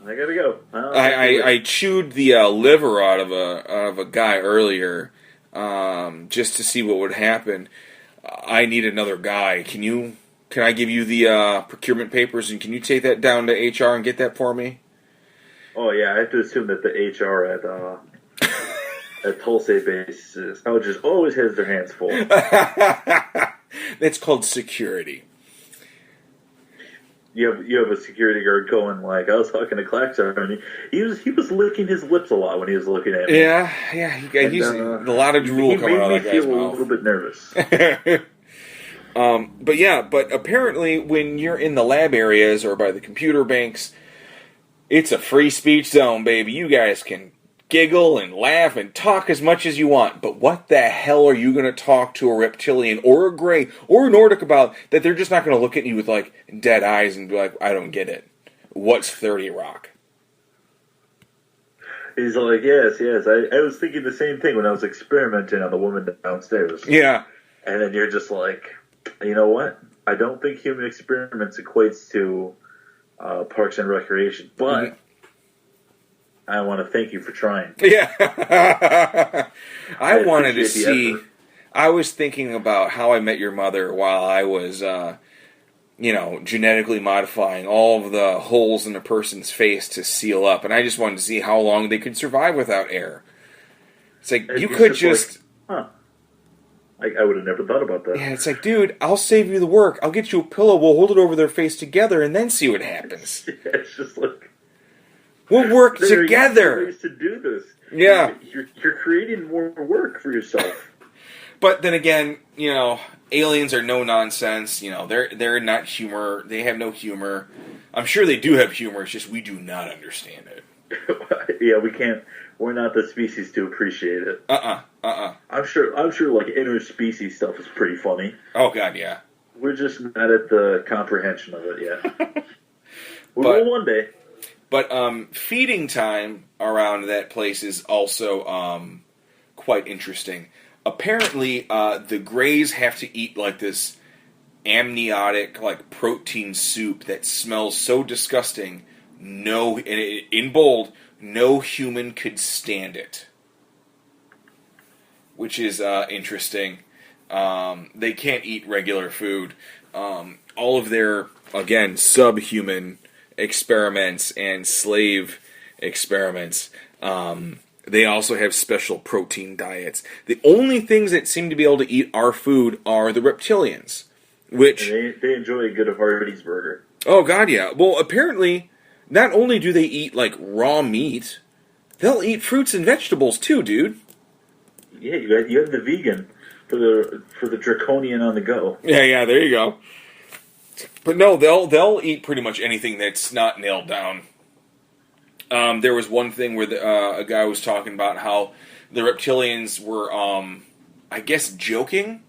gotta go. I chewed the liver out of a guy earlier just to see what would happen. I need another guy. Can I give you the procurement papers, and can you take that down to HR and get that for me? Oh yeah, I have to assume that the HR at Dulce Base just always has their hands full. That's called security. You have a security guard going like, I was talking to Klaxar, and he was licking his lips a lot when he was looking at me. Yeah, he's a lot of drool coming out of that guy's mouth. He made me feel a little bit nervous. But apparently when you're in the lab areas or by the computer banks, it's a free speech zone, baby. You guys can giggle and laugh and talk as much as you want, but what the hell are you going to talk to a reptilian or a Grey or a Nordic about that they're just not going to look at you with like dead eyes and be like, I don't get it. What's 30 Rock? He's like, yes. I was thinking the same thing when I was experimenting on the woman downstairs. Yeah. And then you're just like, you know what? I don't think human experiments equates to Parks and Recreation, but... Mm-hmm. I want to thank you for trying. Yeah. I wanted to see... I was thinking about How I Met Your Mother while I was, genetically modifying all of the holes in a person's face to seal up, and I just wanted to see how long they could survive without air. It's like, you could just... Like, I would have never thought about that. Yeah, it's like, dude, I'll save you the work. I'll get you a pillow, we'll hold it over their face together, and then see what happens. Yeah, it's just like... We'll work together. There are ways to do this. Yeah. You're creating more work for yourself. But then again, aliens are no nonsense. They're not humor. They have no humor. I'm sure they do have humor. It's just we do not understand it. Yeah, we can't. We're not the species to appreciate it. I'm sure like interspecies stuff is pretty funny. Oh God, yeah. We're just not at the comprehension of it yet. We will one day. But feeding time around that place is also quite interesting. Apparently, the Greys have to eat like this amniotic, like protein soup that smells so disgusting. In bold, no human could stand it, which is interesting. They can't eat regular food. All of their subhuman experiments and slave experiments. They also have special protein diets. The only things that seem to be able to eat our food are the reptilians, which they enjoy a good Hardee's burger. Oh God, yeah. Well, apparently, not only do they eat like raw meat, they'll eat fruits and vegetables too, dude. Yeah, you have the vegan for the draconian on the go. Yeah, there you go. But no, they'll eat pretty much anything that's not nailed down. There was one thing where a guy was talking about how the reptilians were, I guess, joking.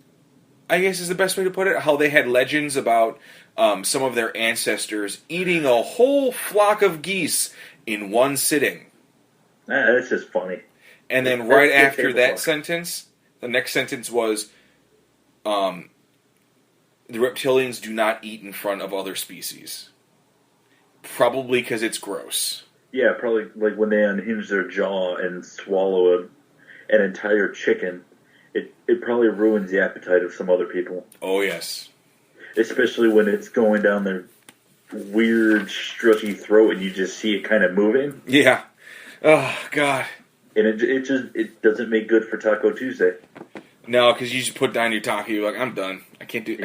I guess is the best way to put it. How they had legends about some of their ancestors eating a whole flock of geese in one sitting. That's just funny. And then right after that sentence, the next sentence was, the reptilians do not eat in front of other species. Probably because it's gross. Yeah, probably like when they unhinge their jaw and swallow an entire chicken, it probably ruins the appetite of some other people. Oh, yes. Especially when it's going down their weird, stretchy throat and you just see it kind of moving. Yeah. Oh, God. And it doesn't make good for Taco Tuesday. No, because you just put down your taco, you're like, I'm done. I can't do it.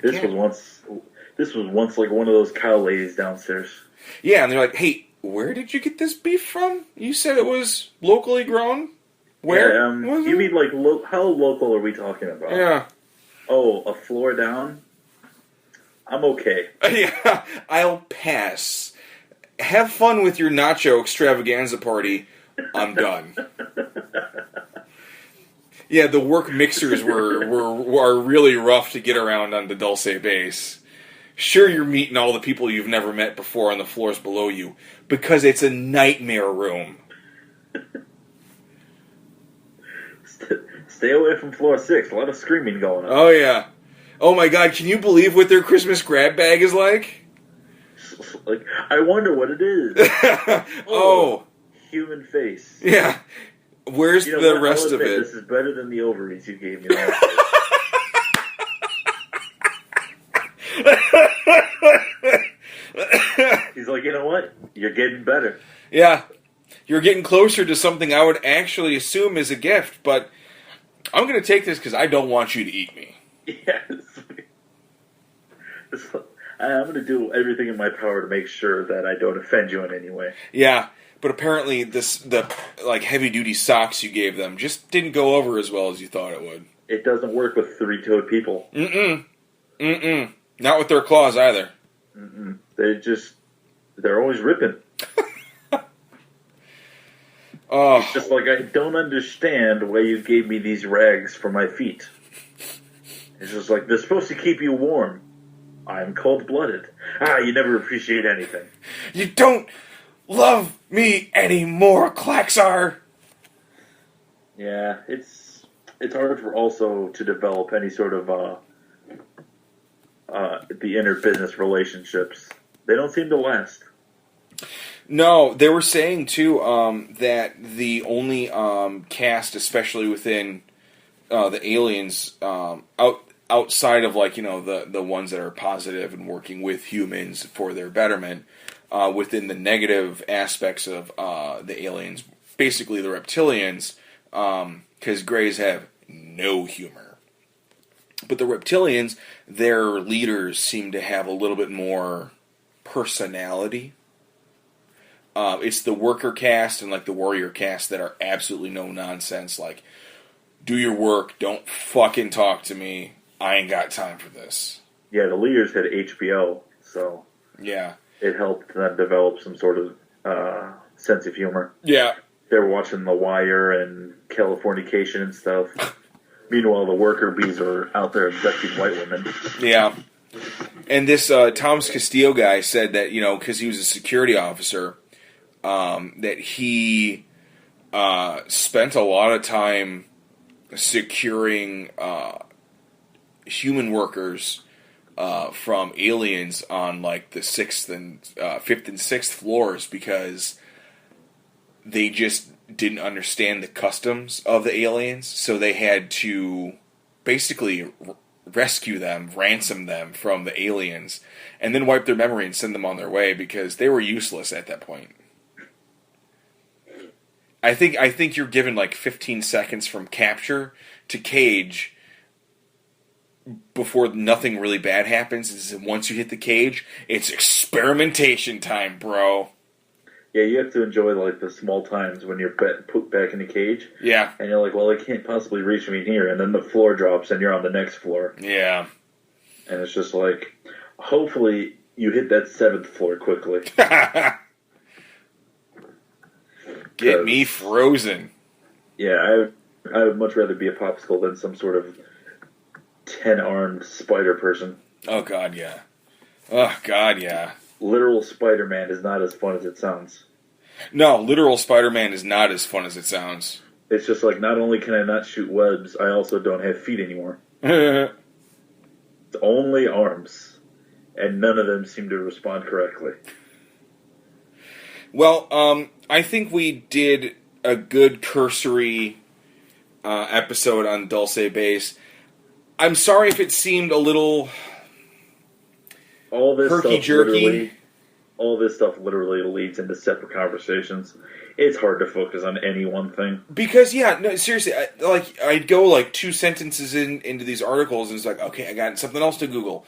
This was once like one of those cow ladies downstairs. Yeah, and they're like, hey, where did you get this beef from? You said it was locally grown? Where? Yeah, you mean like, how local are we talking about? Yeah. Oh, a floor down? I'm okay. Yeah, I'll pass. Have fun with your nacho extravaganza party. I'm done. Yeah, the work mixers were really rough to get around on the Dulce Base. Sure, you're meeting all the people you've never met before on the floors below you, because it's a nightmare room. Stay away from floor 6. A lot of screaming going on. Oh, yeah. Oh, my God, can you believe what their Christmas grab bag is like? Like, I wonder what it is. Oh. Human face. Yeah. Where's the rest of it? This is better than the ovaries you gave me last year. He's like, you know what? You're getting better. Yeah. You're getting closer to something I would actually assume is a gift, but I'm going to take this because I don't want you to eat me. Yes. I'm going to do everything in my power to make sure that I don't offend you in any way. Yeah, but apparently the heavy duty socks you gave them just didn't go over as well as you thought it would. It doesn't work with three-toed people. Not with their claws either. They're always ripping. Oh. It's just like, I don't understand why you gave me these rags for my feet. It's just like, they're supposed to keep you warm. I'm cold-blooded. You never appreciate anything. You don't love me anymore, Klaxar! Yeah, it's hard for also to develop any sort of the inner business relationships. They don't seem to last. No, they were saying too that the only cast, especially within the aliens, outside of the ones that are positive and working with humans for their betterment, within the negative aspects of the aliens, basically the reptilians, because Greys have no humor. But the reptilians, their leaders seem to have a little bit more personality. It's the worker caste and the warrior caste that are absolutely no nonsense. Like, do your work, don't fucking talk to me. I ain't got time for this. Yeah, the leaders had HBO, so yeah, it helped them develop some sort of sense of humor. Yeah, they were watching The Wire and Californication and stuff. Meanwhile, the worker bees are out there abducting white women. Yeah. And this Thomas Castillo guy said that, because he was a security officer, that he spent a lot of time securing human workers from aliens on the 5th and 6th floors because they just didn't understand the customs of the aliens, so they had to basically rescue them, ransom them from the aliens, and then wipe their memory and send them on their way because they were useless at that point. I think you're given like 15 seconds from capture to cage before nothing really bad happens. Once you hit the cage, it's experimentation time, bro. Yeah, you have to enjoy like the small times when you're put back in the cage. Yeah. And you're like, well, they can't possibly reach me here. And then the floor drops and you're on the next floor. Yeah. And it's just like, hopefully you hit that 7th floor quickly. Get me frozen. Yeah, I would much rather be a popsicle than some sort of 10-armed spider person. Oh, God, yeah. Oh, God, yeah. Literal Spider-Man is not as fun as it sounds. No, literal Spider-Man is not as fun as it sounds. It's just like, not only can I not shoot webs, I also don't have feet anymore. It's only arms. And none of them seem to respond correctly. Well, I think we did a good cursory episode on Dulce Base. I'm sorry if it seemed a little herky-jerky. All this stuff literally leads into separate conversations. It's hard to focus on any one thing. Because, yeah, no, seriously, I'd go like 2 sentences into these articles, and it's like, okay, I got something else to Google.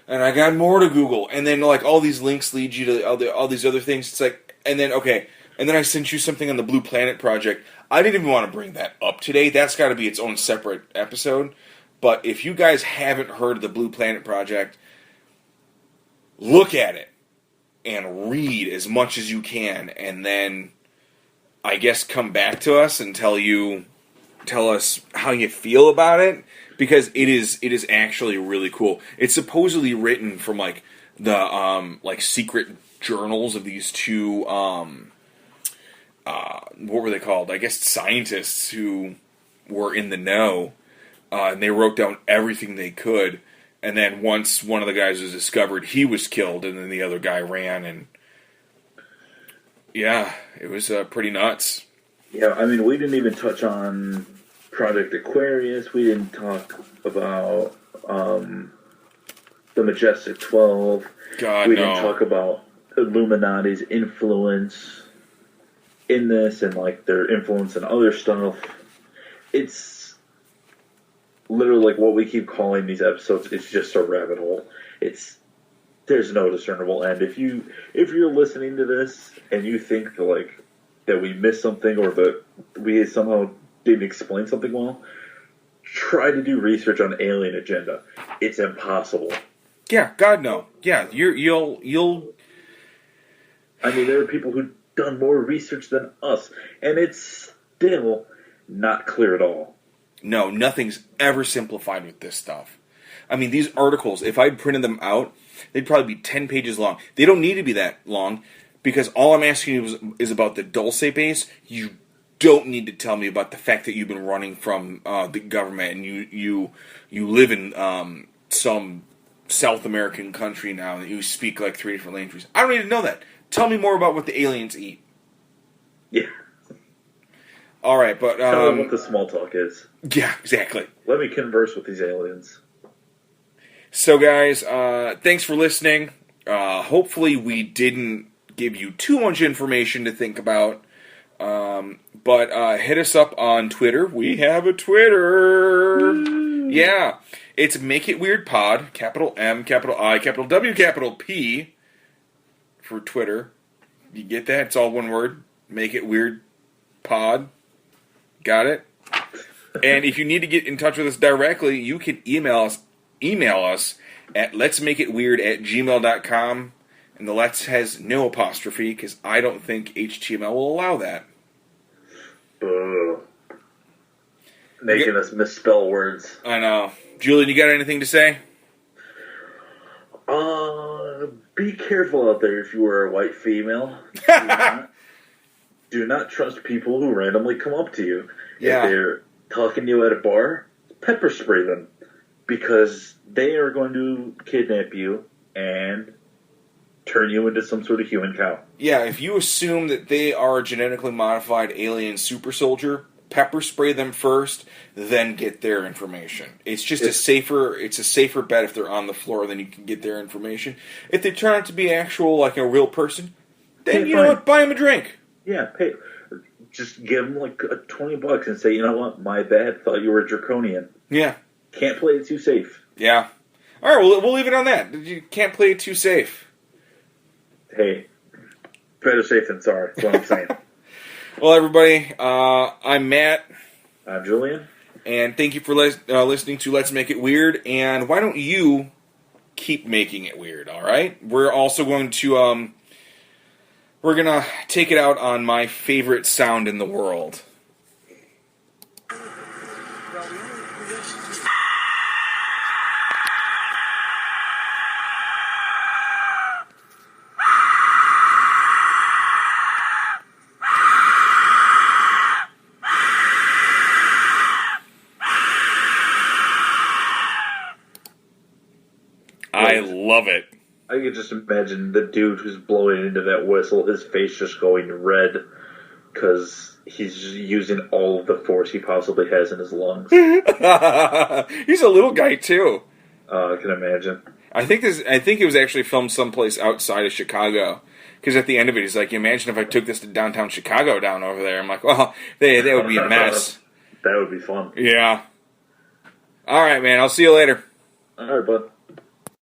And I got more to Google. And then, like, all these links lead you to all these other things. It's like, and then I sent you something on the Blue Planet Project. I didn't even want to bring that up today. That's got to be its own separate episode. But if you guys haven't heard of the Blue Planet Project, look at it and read as much as you can, and then I guess come back to us and tell us how you feel about it, because it is actually really cool. It's supposedly written from like the secret journals of these two what were they called? I guess scientists who were in the know, and they wrote down everything they could. And then once one of the guys was discovered, he was killed, and then the other guy ran, and yeah, it was pretty nuts. Yeah, I mean, we didn't even touch on Project Aquarius. We didn't talk about the Majestic 12. God, we no. didn't talk about Illuminati's influence in this, and like their influence in other stuff. It's literally like what we keep calling these episodes. It's just a rabbit hole. There's no discernible end. If you're listening to this and you think that we missed something, or that we somehow didn't explain something well, try to do research on Alien Agenda. It's impossible. Yeah, God no. Yeah, you'll. I mean, there are people who've done more research than us, and it's still not clear at all. No, nothing's ever simplified with this stuff. I mean, these articles, if I printed them out, they'd probably be 10 pages long. They don't need to be that long, because all I'm asking you is about the Dulce Base. You don't need to tell me about the fact that you've been running from the government, and you live in some South American country now, and you speak like 3 different languages. I don't need to know that. Tell me more about what the aliens eat. Yeah. All right, but tell them what the small talk is. Yeah, exactly. Let me converse with these aliens. So, guys, thanks for listening. Hopefully, we didn't give you too much information to think about. But hit us up on Twitter. We have a Twitter. Woo. Yeah, it's Make It Weird Pod. Capital M, capital I, capital W, capital P for Twitter. You get that? It's all one word. Make It Weird Pod. Got it? And if you need to get in touch with us directly, you can email us at letsmakeitweird@gmail.com. And the let's has no apostrophe, because I don't think HTML will allow that. Making us misspell words. I know. Julian, you got anything to say? Be careful out there if you are a white female. Do not trust people who randomly come up to you. Yeah. If they're talking to you at a bar, pepper spray them. Because they are going to kidnap you and turn you into some sort of human cow. Yeah, if you assume that they are a genetically modified alien super soldier, pepper spray them first, then get their information. It's just a safer bet if they're on the floor, then you can get their information. If they turn out to be actual, like a real person, then you know what, buy them a drink. Yeah, pay. Just give them like $20 and say, you know what, my bad, thought you were draconian. Yeah. Can't play it too safe. Yeah. All right, we'll leave it on that. You can't play it too safe. Hey, better safe than sorry. That's what I'm saying. Well, everybody, I'm Matt. I'm Julian. And thank you for listening to Let's Make It Weird. And why don't you keep making it weird, all right? We're also going to... We're going to take it out on my favorite sound in the world. I love it. I could just imagine the dude who's blowing into that whistle, his face just going red because he's just using all of the force he possibly has in his lungs. He's a little guy too. I can imagine. I think it was actually filmed someplace outside of Chicago. Because at the end of it, he's like, "Imagine if I took this to downtown Chicago down over there." I'm like, "Well, that would be a mess." That would be fun. Yeah. All right, man. I'll see you later. All right, bud.